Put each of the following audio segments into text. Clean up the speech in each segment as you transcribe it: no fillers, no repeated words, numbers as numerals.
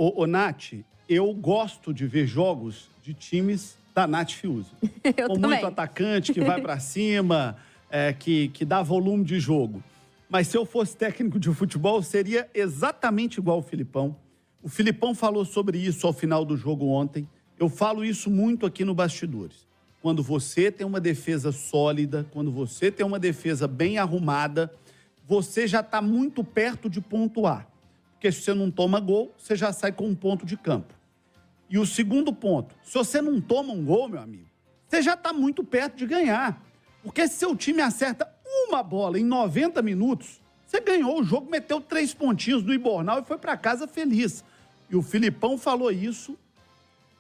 Ô, Nath, eu gosto de ver jogos de times da Nath Fiuza. Com muito atacante que vai pra cima, que dá volume de jogo. Mas se eu fosse técnico de futebol, seria exatamente igual o Filipão. O Filipão falou sobre isso ao final do jogo ontem. Eu falo isso muito aqui no Bastidores. Quando você tem uma defesa sólida, quando você tem uma defesa bem arrumada, você já está muito perto de pontuar. Porque se você não toma gol, você já sai com um ponto de campo. E o segundo ponto, se você não toma um gol, meu amigo, você já está muito perto de ganhar. Porque se seu time acerta uma bola em 90 minutos, você ganhou o jogo, meteu 3 pontinhos no Ibornal e foi para casa feliz. E o Filipão falou isso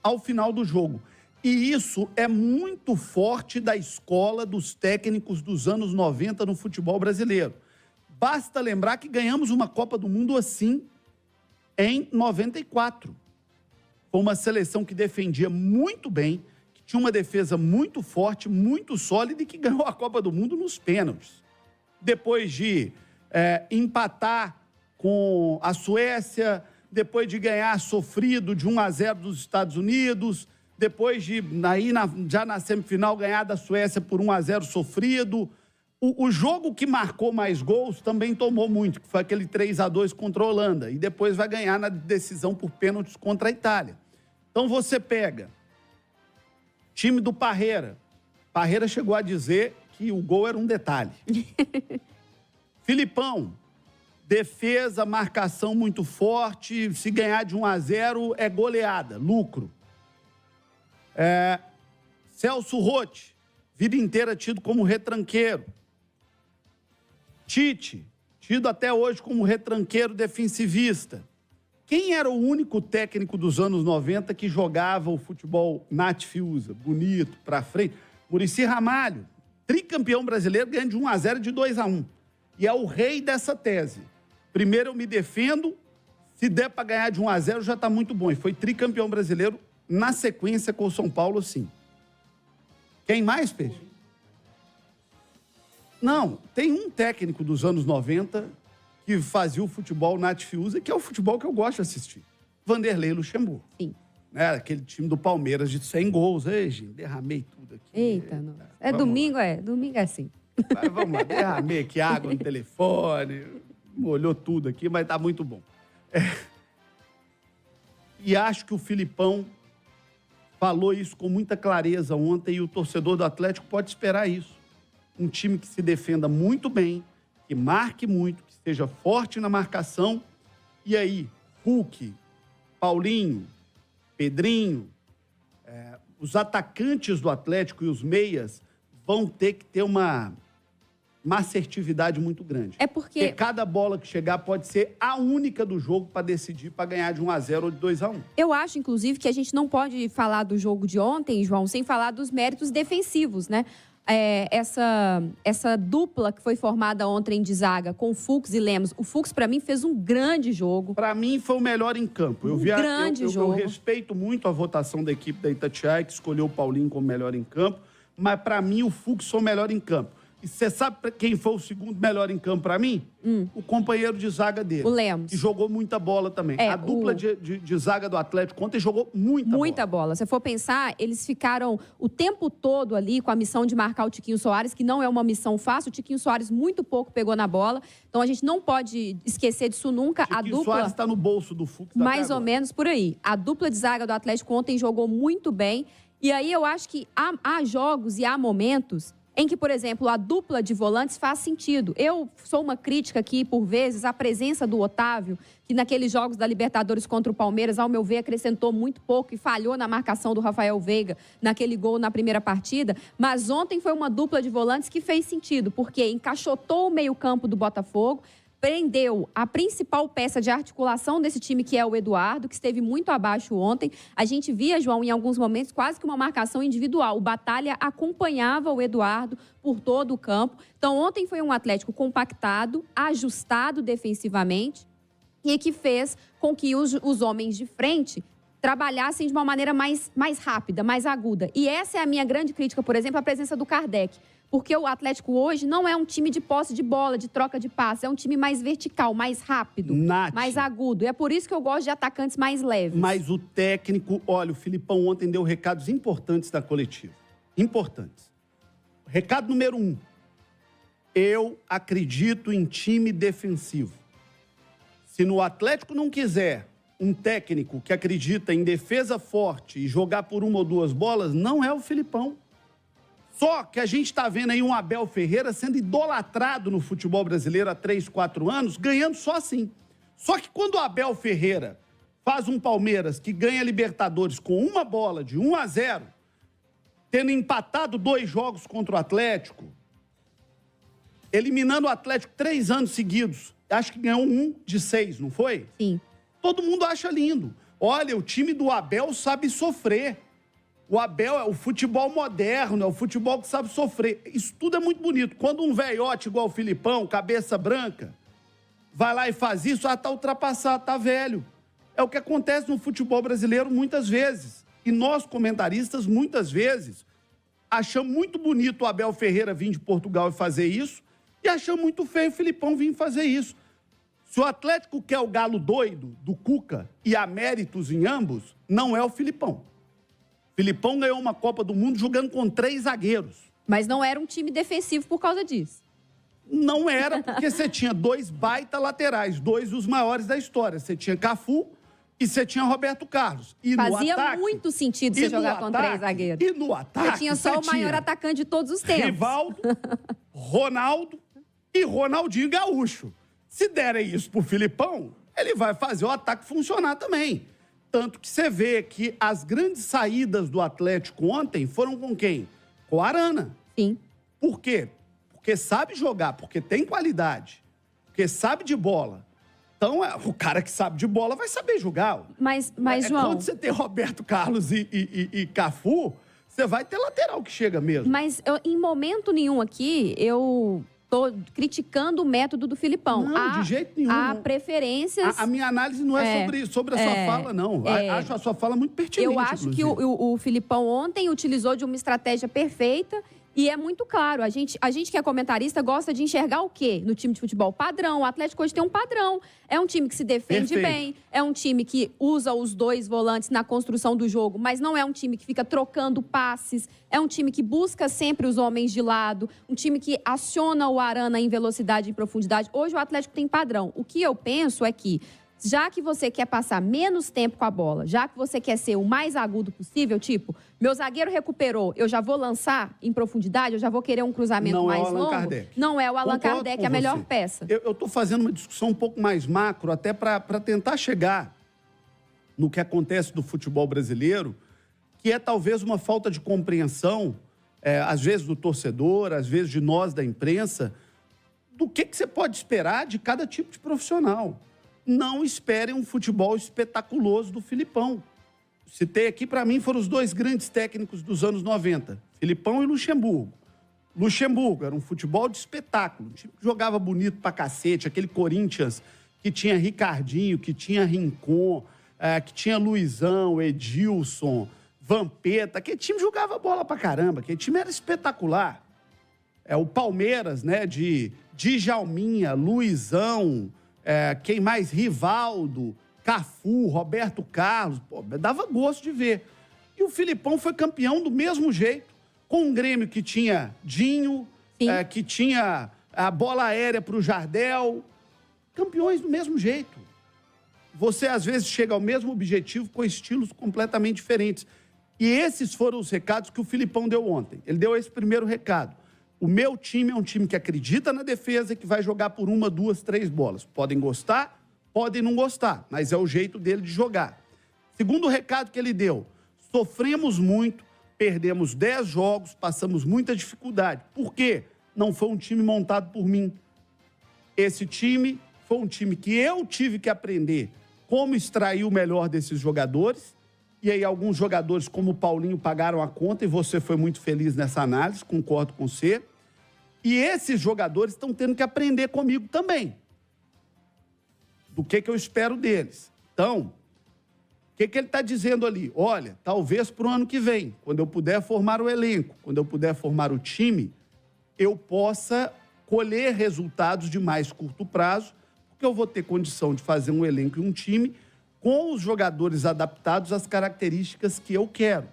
ao final do jogo. E isso é muito forte da escola dos técnicos dos anos 90 no futebol brasileiro. Basta lembrar que ganhamos uma Copa do Mundo assim em 94. Foi uma seleção que defendia muito bem, que tinha uma defesa muito forte, muito sólida e que ganhou a Copa do Mundo nos pênaltis. Depois de empatar com a Suécia, depois de ganhar sofrido de 1-0 dos Estados Unidos, depois de, já na semifinal, ganhar da Suécia por 1-0 sofrido. O jogo que marcou mais gols também tomou muito, que foi aquele 3-2 contra a Holanda. E depois vai ganhar na decisão por pênaltis contra a Itália. Então você pega time do Parreira. Parreira chegou a dizer que o gol era um detalhe. Filipão, defesa, marcação muito forte. Se ganhar de 1-0 é goleada, lucro. Celso Rotti, vida inteira tido como retranqueiro. Tite, tido até hoje como retranqueiro defensivista. Quem era o único técnico dos anos 90 que jogava o futebol Nath Fiuza, bonito, pra frente? Muricy Ramalho, tricampeão brasileiro, ganhando de 1-0 e de 2-1. E é o rei dessa tese. Primeiro eu me defendo, se der para ganhar de 1-0 já está muito bom. E foi tricampeão brasileiro na sequência com o São Paulo, sim. Quem mais, Peixe? Não, tem um técnico dos anos 90 que fazia o futebol Nath Fiuza, que é o futebol que eu gosto de assistir. Vanderlei Luxemburgo. Sim. Aquele time do Palmeiras de 100 gols. Ei, gente, derramei tudo aqui. Eita, nossa. Domingo é assim. Mas vamos lá, derramei aqui água no telefone, molhou tudo aqui, mas tá muito bom. E acho que o Filipão falou isso com muita clareza ontem e o torcedor do Atlético pode esperar isso. Um time que se defenda muito bem, que marque muito, que esteja forte na marcação. E aí, Hulk, Paulinho, Pedrinho, os atacantes do Atlético e os meias vão ter que ter uma assertividade muito grande. Porque cada bola que chegar pode ser a única do jogo para decidir, para ganhar de 1-0 ou de 2-1. Eu acho, inclusive, que a gente não pode falar do jogo de ontem, João, sem falar dos méritos defensivos, né? Essa dupla que foi formada ontem de zaga com Fux e Lemos. O Fux, para mim, fez um grande jogo. Para mim, foi o melhor em campo. Eu respeito muito a votação da equipe da Itatiaia, que escolheu o Paulinho como melhor em campo, mas para mim, o Fux foi o melhor em campo. E você sabe quem foi o segundo melhor em campo para mim? O companheiro de zaga dele. O Lemos. Que jogou muita bola também. A dupla de zaga do Atlético ontem jogou muita bola. Se for pensar, eles ficaram o tempo todo ali com a missão de marcar o Tiquinho Soares, que não é uma missão fácil. O Tiquinho Soares muito pouco pegou na bola. Então a gente não pode esquecer disso nunca. Tiquinho Soares está no bolso do Fux. Mais ou menos por aí. A dupla de zaga do Atlético ontem jogou muito bem. E aí eu acho que há jogos e há momentos em que, por exemplo, a dupla de volantes faz sentido. Eu sou uma crítica aqui, por vezes, à presença do Otávio, que naqueles jogos da Libertadores contra o Palmeiras, ao meu ver, acrescentou muito pouco e falhou na marcação do Rafael Veiga naquele gol na primeira partida. Mas ontem foi uma dupla de volantes que fez sentido, porque encaixotou o meio-campo do Botafogo, prendeu a principal peça de articulação desse time, que é o Eduardo, que esteve muito abaixo ontem. A gente via, João, em alguns momentos, quase que uma marcação individual. O Batalha acompanhava o Eduardo por todo o campo. Então, ontem foi um Atlético compactado, ajustado defensivamente e que fez com que os homens de frente trabalhassem de uma maneira mais rápida, mais aguda. E essa é a minha grande crítica, por exemplo, à presença do Kardec. Porque o Atlético hoje não é um time de posse de bola, de troca de passes. É um time mais vertical, mais rápido, mais agudo. E é por isso que eu gosto de atacantes mais leves. Mas o técnico... Olha, o Filipão ontem deu recados importantes da coletiva. Importantes. Recado número 1. Eu acredito em time defensivo. Se no Atlético não quiser um técnico que acredita em defesa forte e jogar por uma ou duas bolas, não é o Filipão. Só que a gente está vendo aí um Abel Ferreira sendo idolatrado no futebol brasileiro há 3, 4 anos, ganhando só assim. Só que quando o Abel Ferreira faz um Palmeiras que ganha Libertadores com uma bola de 1-0, tendo empatado 2 jogos contra o Atlético, eliminando o Atlético 3 anos seguidos, acho que ganhou 1 de 6, não foi? Sim. Todo mundo acha lindo. Olha, o time do Abel sabe sofrer. O Abel é o futebol moderno, é o futebol que sabe sofrer. Isso tudo é muito bonito. Quando um velhote igual o Filipão, cabeça branca, vai lá e faz isso, tá ultrapassado, tá velho. É o que acontece no futebol brasileiro muitas vezes. E nós, comentaristas, muitas vezes, achamos muito bonito o Abel Ferreira vir de Portugal e fazer isso, e achamos muito feio o Filipão vir fazer isso. Se o Atlético quer o galo doido do Cuca e há méritos em ambos, não é o Filipão. O Filipão ganhou uma Copa do Mundo jogando com 3 zagueiros. Mas não era um time defensivo por causa disso. Não era, porque você tinha 2 baita laterais, 2 dos maiores da história. Você tinha Cafu e você tinha Roberto Carlos. E fazia no ataque, muito sentido você jogar com 3 zagueiros. E no ataque, você tinha só o maior atacante de todos os tempos. Rivaldo, Ronaldo e Ronaldinho Gaúcho. Se derem isso pro Filipão, ele vai fazer o ataque funcionar também. Tanto que você vê que as grandes saídas do Atlético ontem foram com quem? Com o Arana. Sim. Por quê? Porque sabe jogar, porque tem qualidade, porque sabe de bola. Então, o cara que sabe de bola vai saber jogar. Mas João... Quando você tem Roberto Carlos e Cafu, você vai ter lateral que chega mesmo. Mas em momento nenhum aqui, eu... tô criticando o método do Filipão. Não, de jeito nenhum. Há preferências... A minha análise não é sobre a sua fala, não. Acho a sua fala muito pertinente, eu acho inclusive. Que o Filipão ontem utilizou de uma estratégia perfeita e é muito claro. A gente que é comentarista gosta de enxergar o quê no time de futebol? Padrão. O Atlético hoje tem um padrão. É um time que se defende bem, é um time que usa os 2 volantes na construção do jogo, mas não é um time que fica trocando passes, é um time que busca sempre os homens de lado, um time que aciona o Arana em velocidade e profundidade. Hoje o Atlético tem padrão. O que eu penso é que, já que você quer passar menos tempo com a bola, já que você quer ser o mais agudo possível, tipo, meu zagueiro recuperou, eu já vou lançar em profundidade, eu já vou querer um cruzamento mais longo. Não é o Allan Kardec a melhor peça. Eu estou fazendo uma discussão um pouco mais macro, até para tentar chegar no que acontece do futebol brasileiro, que é talvez uma falta de compreensão, às vezes do torcedor, às vezes de nós da imprensa, do que você pode esperar de cada tipo de profissional. Não esperem um futebol espetaculoso do Filipão. Citei aqui, para mim, foram os 2 grandes técnicos dos anos 90, Filipão e Luxemburgo. Luxemburgo era um futebol de espetáculo, um time que jogava bonito pra cacete, aquele Corinthians que tinha Ricardinho, que tinha Rincon, que tinha Luizão, Edilson, Vampeta, aquele time jogava bola pra caramba, aquele time era espetacular. O Palmeiras, né, de Djalminha, Luizão, quem mais? Rivaldo, Cafu, Roberto Carlos. Pô, dava gosto de ver. E o Filipão foi campeão do mesmo jeito, com um Grêmio que tinha Dinho, que tinha a bola aérea para o Jardel. Campeões do mesmo jeito. Você, às vezes, chega ao mesmo objetivo com estilos completamente diferentes. E esses foram os recados que o Filipão deu ontem. Ele deu esse primeiro recado. O meu time é um time que acredita na defesa e que vai jogar por 1, 2, 3 bolas. Podem gostar, podem não gostar, mas é o jeito dele de jogar. Segundo recado que ele deu, sofremos muito, perdemos 10 jogos, passamos muita dificuldade. Por quê? Não foi um time montado por mim. Esse time foi um time que eu tive que aprender como extrair o melhor desses jogadores. E aí alguns jogadores, como o Paulinho, pagaram a conta e você foi muito feliz nessa análise, concordo com você. E esses jogadores estão tendo que aprender comigo também. Do que eu espero deles. Então, o que ele está dizendo ali? Olha, talvez para o ano que vem, quando eu puder formar o elenco, quando eu puder formar o time, eu possa colher resultados de mais curto prazo, porque eu vou ter condição de fazer um elenco e um time com os jogadores adaptados às características que eu quero.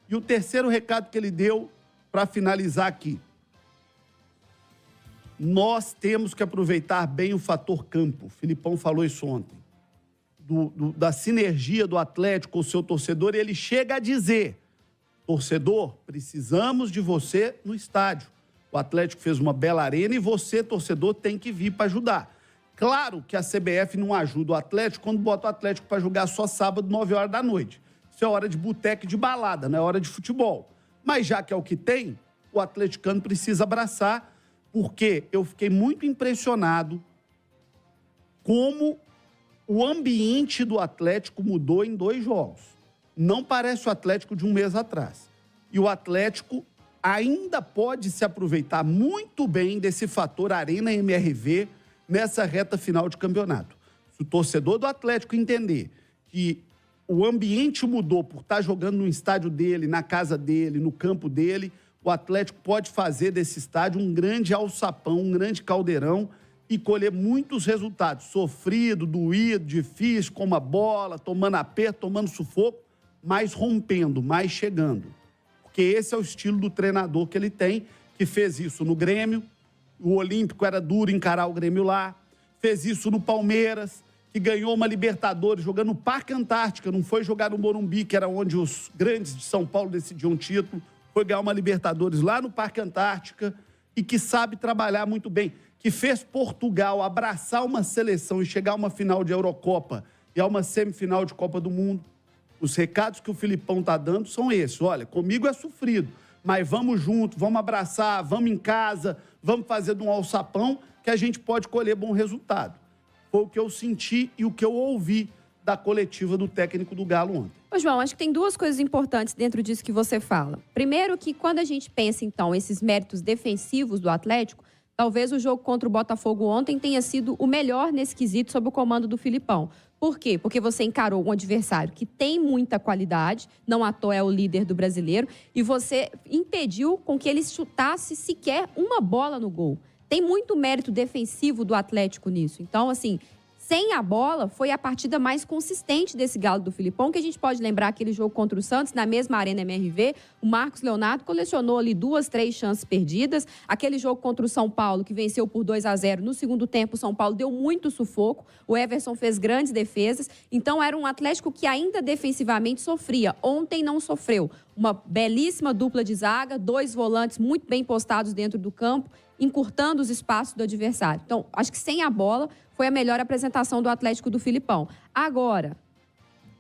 E o terceiro recado que ele deu, para finalizar aqui. Nós temos que aproveitar bem o fator campo. O Filipão falou isso ontem. Da sinergia do Atlético com o seu torcedor, e ele chega a dizer: torcedor, precisamos de você no estádio. O Atlético fez uma bela arena e você, torcedor, tem que vir para ajudar. Claro que a CBF não ajuda o Atlético quando bota o Atlético para jogar só sábado, 9 horas da noite. Isso é hora de boteco e de balada, não é hora de futebol. Mas já que é o que tem, o atleticano precisa abraçar, porque eu fiquei muito impressionado como o ambiente do Atlético mudou em 2 jogos. Não parece o Atlético de um mês atrás. E o Atlético ainda pode se aproveitar muito bem desse fator Arena MRV nessa reta final de campeonato. Se o torcedor do Atlético entender que o ambiente mudou por estar jogando no estádio dele, na casa dele, no campo dele, o Atlético pode fazer desse estádio um grande alçapão, um grande caldeirão e colher muitos resultados. Sofrido, doído, difícil, com uma bola, tomando aperto, tomando sufoco, mas rompendo, mais chegando. Porque esse é o estilo do treinador que ele tem, que fez isso no Grêmio. O Olímpico era duro encarar o Grêmio lá. Fez isso no Palmeiras, que ganhou uma Libertadores jogando no Parque Antártica. Não foi jogar no Morumbi, que era onde os grandes de São Paulo decidiam um título. Foi ganhar uma Libertadores lá no Parque Antártica e que sabe trabalhar muito bem. Que fez Portugal abraçar uma seleção e chegar a uma final de Eurocopa e a uma semifinal de Copa do Mundo. Os recados que o Filipão está dando são esses. Olha, comigo é sofrido, mas vamos junto, vamos abraçar, vamos em casa, vamos fazer de um alçapão que a gente pode colher bom resultado. Foi o que eu senti e o que eu ouvi da coletiva do técnico do Galo ontem. Ô, João, acho que tem 2 coisas importantes dentro disso que você fala. Primeiro que quando a gente pensa, então, esses méritos defensivos do Atlético, talvez o jogo contra o Botafogo ontem tenha sido o melhor nesse quesito sob o comando do Filipão. Por quê? Porque você encarou um adversário que tem muita qualidade, não à toa é o líder do brasileiro, e você impediu com que ele chutasse sequer uma bola no gol. Tem muito mérito defensivo do Atlético nisso. Então, assim, sem a bola, foi a partida mais consistente desse Galo do Filipão, que a gente pode lembrar aquele jogo contra o Santos, na mesma Arena MRV, o Marcos Leonardo colecionou ali 2, 3 chances perdidas. Aquele jogo contra o São Paulo, que venceu por 2-0, no segundo tempo o São Paulo deu muito sufoco, o Everson fez grandes defesas, então era um Atlético que ainda defensivamente sofria. Ontem não sofreu. Uma belíssima dupla de zaga, 2 volantes muito bem postados dentro do campo, encurtando os espaços do adversário. Então, acho que sem a bola foi a melhor apresentação do Atlético do Filipão. Agora,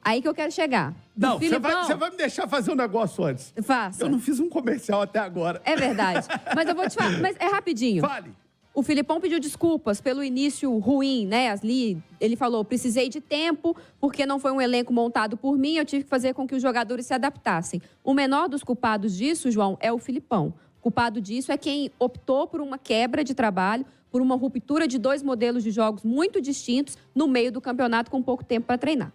aí que eu quero chegar. Não, você vai me deixar fazer um negócio antes. Faça. Eu não fiz um comercial até agora. É verdade. Mas eu vou te falar, mas é rapidinho. Fale. O Filipão pediu desculpas pelo início ruim, né? Ali, ele falou, precisei de tempo, porque não foi um elenco montado por mim, eu tive que fazer com que os jogadores se adaptassem. O menor dos culpados disso, João, é o Filipão. O culpado disso é quem optou por uma quebra de trabalho, por uma ruptura de 2 modelos de jogos muito distintos no meio do campeonato com pouco tempo para treinar.